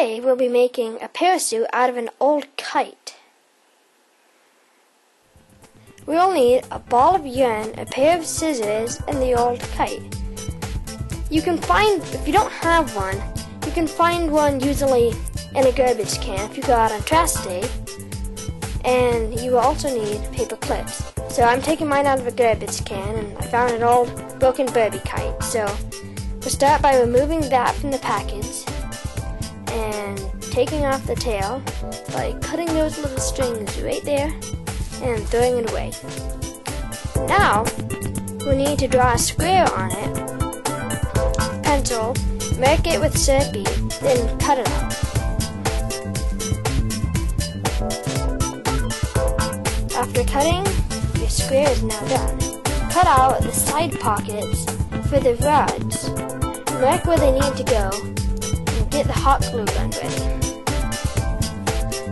Today we'll be making a parachute out of an old kite. We will need a ball of yarn, a pair of scissors, and the old kite. You can find, if you don't have one, you can find one usually in a garbage can if you go out on trash day. And you will also need paper clips. So I'm taking mine out of a garbage can, and I found an old broken Barbie kite. So we'll start by removing that from the package and taking off the tail by cutting those little strings right there and throwing it away. Now we need to draw a square on it, pencil, mark it with Sharpie, then cut it out. After cutting, your square is now done. Cut out the side pockets for the rods, mark where they need to go, and get the hot glue gun ready.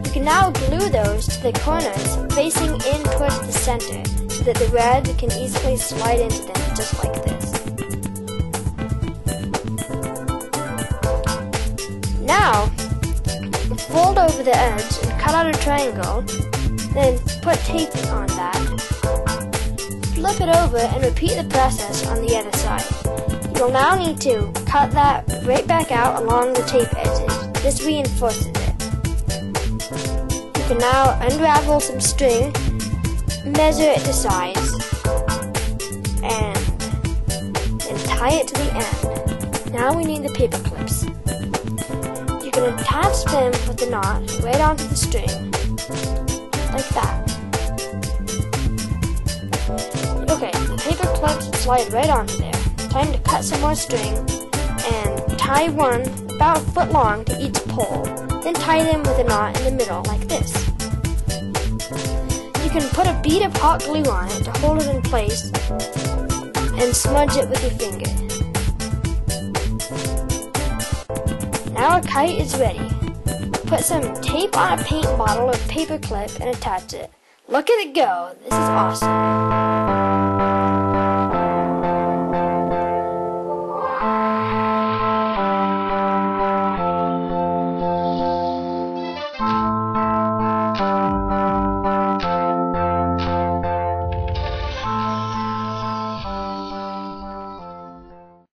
You can now glue those to the corners facing in towards the center so that the rods can easily slide into them just like this. Now, fold over the edge and cut out a triangle. Then put tape on that, flip it over, and repeat the process on the other side. You'll now need to cut that right back out along the tape edges. This reinforces it. You can now unravel some string, measure it to size, and then tie it to the end. Now we need the paper clips. You can attach them with the knot right onto the string, like that. Okay, the paper clips slide right onto there. Time to cut some more string and tie one about a foot long to each pole. Then tie them with a knot in the middle like this. You can put a bead of hot glue on it to hold it in place and smudge it with your finger. Now our kite is ready. Put some tape on a paint bottle or paper clip and attach it. Look at it go! This is awesome.